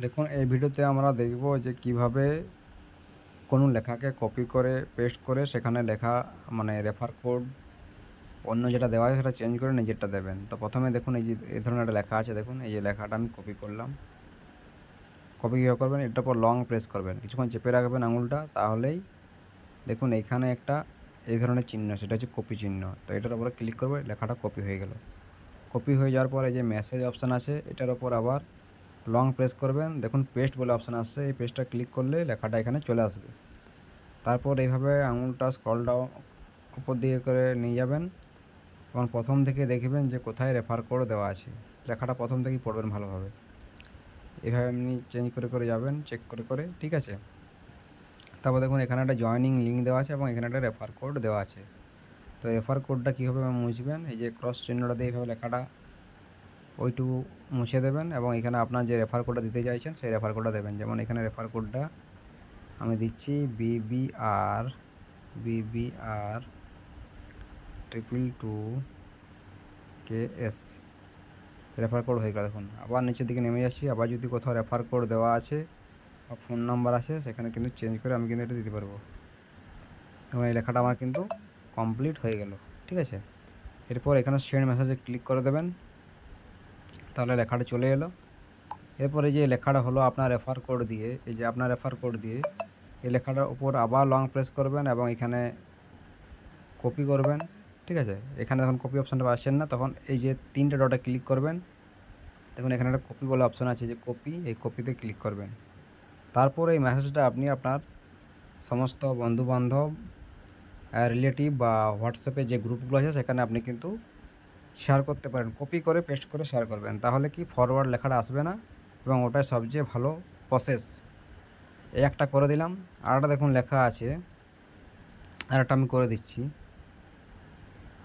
দেখুন এই ভিডিওতে আমরা দেখব যে কিভাবে কোনো লেখাকে কপি করে পেস্ট করে সেখানে লেখা মানে রেফার কোড অন্য যেটা দেওয়া আছে সেটা চেঞ্জ করে নিজেরটা দেবেন। তো প্রথমে দেখুন এই যে এই ধরনের একটা লেখা আছে, দেখুন এই যে লেখাটা আমি কপি করলাম। কপি কীভাবে করবেন, এটার উপর লং প্রেস করবেন, কিছুক্ষণ চেপে রাখবেন আঙুলটা, তাহলেই দেখুন এইখানে একটা এই ধরনের চিহ্ন, সেটা হচ্ছে কপি চিহ্ন। তো এটার উপরে ক্লিক করবে, লেখাটা কপি হয়ে গেল। কপি হয়ে যাওয়ার পর এই যে মেসেজ অপশান আছে, এটার ওপর আবার লং প্রেস করবেন, দেখুন পেস্ট বলে অপশান আসছে, এই পেস্টটা ক্লিক করলে লেখাটা এখানে চলে আসবে। তারপর এইভাবে আঙুলটা স্ক্রল ডাউন উপর দিকে করে নিয়ে যাবেন এবং প্রথম থেকে দেখবেন যে কোথায় রেফার কোড দেওয়া আছে, লেখাটা প্রথম থেকেই পড়বেন ভালোভাবে। এভাবে আপনি চেঞ্জ করে করে যাবেন, চেক করে করে, ঠিক আছে। তারপর দেখুন এখানে একটা জয়েনিং লিঙ্ক দেওয়া আছে এবং এখানে একটা রেফার কোড দেওয়া আছে। তো রেফার কোডটা কীভাবে মুছবেন, এই যে ক্রস চিহ্নটা দিয়ে এইভাবে লেখাটা ওইটুকু মুছে দেবেন এবং এখানে আপনার যে রেফার কোডটা দিতে চাইছেন সেই রেফার কোডটা দেবেন। যেমন এখানে রেফার কোডটা আমি দিচ্ছি BBR 222KS, রেফার কোড হয়ে গেল। দেখুন আবার নিচের দিকে নেমে যাচ্ছি, আবার যদি কোথাও রেফার কোড দেওয়া আছে বা ফোন নাম্বার আছে সেখানে কিন্তু চেঞ্জ করে আমি কিন্তু এটা দিতে পারবো এবং এই লেখাটা আমার কিন্তু কমপ্লিট হয়ে গেল, ঠিক আছে। এরপর এখানে সেন্ড মেসেজে ক্লিক করে দেবেন, তাহলে লেখাটা চলে এলো। এরপরে যে লেখাটা হলো আপনার রেফার কোড দিয়ে, এই যে আপনার রেফার কোড দিয়ে এই লেখাটার উপর আবার লং প্রেস করবেন এবং এখানে কপি করবেন, ঠিক আছে। এখানে যখন কপি অপশানটা পাচ্ছেন না, তখন এই যে 3টে ডটে ক্লিক করবেন, দেখুন এখানে একটা কপি বলে অপশান আছে, যে কপি, এই কপিতে ক্লিক করবেন। তারপর এই মেসেজটা আপনি আপনার সমস্ত বন্ধুবান্ধব, রিলেটিভ বা হোয়াটসঅ্যাপে যে গ্রুপগুলো আছে সেখানে আপনি কিন্তু শেয়ার করতে পারেন। কপি করে পেস্ট করে শেয়ার করবেন, তাহলে কি ফরওয়ার্ড লেখাটা আসবে না এবং ওটাই সবচেয়ে ভালো প্রসেস। এই একটা করে দিলাম। আর একটা দেখুন লেখা আছে, আর একটা আমি করে দিচ্ছি।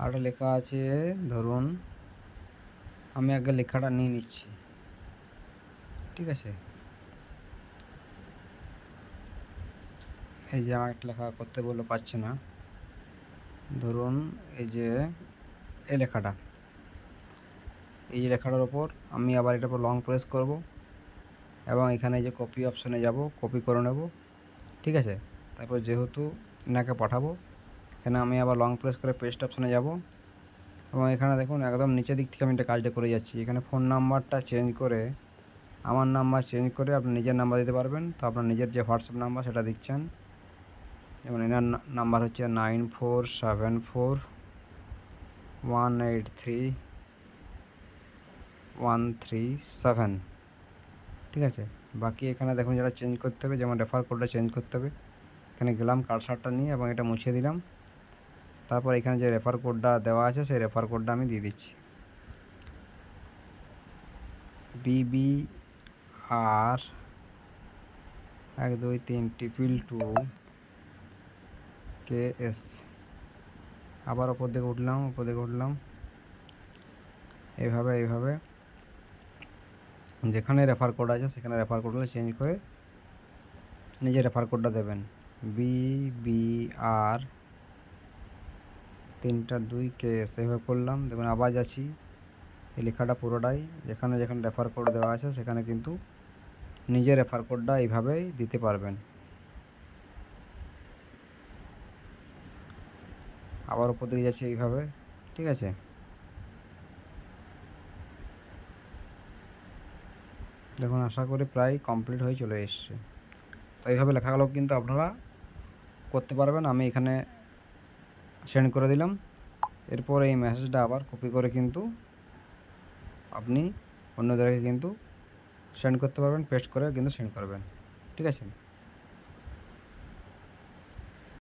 আর একটা লেখা আছে, ধরুন আমি আগে লেখাটা নিয়ে নিচ্ছি, ঠিক আছে। এই যে আমার একটা লেখা করতে বললে পাচ্ছে না, ধরুন এই যে এই লেখাটা, এই যে লেখাটার ওপর আমি আবার এটার উপর লং প্রেস করব এবং এখানে যে কপি অপশানে যাব, কপি করে নেব, ঠিক আছে। তারপর যেহেতু এনাকে পাঠাবো, এখানে আমি আবার লং প্রেস করে পেস্ট অপশানে যাব এবং এখানে দেখুন একদম নিচের দিক থেকে আমি এটা কাজটা করে যাচ্ছি। এখানে ফোন নাম্বারটা চেঞ্জ করে আমার নাম্বার চেঞ্জ করে আপনি নিজের নাম্বার দিতে পারবেন। তো আপনার নিজের যে হোয়াটসঅ্যাপ নাম্বার সেটা দিচ্ছেন, যেমন এনার নাম্বার হচ্ছে 9474183137, ঠিক আছে। বাকি এখানে দেখুন যেটা চেঞ্জ করতে হবে, যেমন রেফার কোডটা চেঞ্জ করতে হবে, এখানে গেলাম কার্সারটা নিয়ে এবং এটা মুছে দিলাম। তারপর এখানে যে রেফার কোডটা দেওয়া আছে সেই রেফার কোডটা আমি দিয়ে দিচ্ছি, BBR 12322KS। আবার ওপর দিকে উঠলাম, এইভাবে যেখানে রেফার কোড আছে সেখানে রেফার কোডটা চেঞ্জ করে নিজের রেফার কোডটা দেবেন, BBR 322KS, এইভাবে করলাম। দেখুন আবার যাচ্ছি, এই লেখাটা পুরোটাই যেখানে যেখানে রেফার কোড দেওয়া আছে সেখানে কিন্তু নিজের রেফার কোডটা এইভাবেই দিতে পারবেন। আবার উপর দিকে যাচ্ছি এইভাবে, ঠিক আছে। দেখুন আশা করি প্রায় কমপ্লিট হয়ে চলে এসছে। তো এইভাবে লেখাগুলো কিন্তু আপনারা করতে পারবেন। আমি এখানে সেন্ড করে দিলাম। এরপর এই মেসেজটা আবার কপি করে কিন্তু আপনি অন্যদেরকে কিন্তু সেন্ড করতে পারবেন, পেস্ট করে কিন্তু সেন্ড করবেন, ঠিক আছে।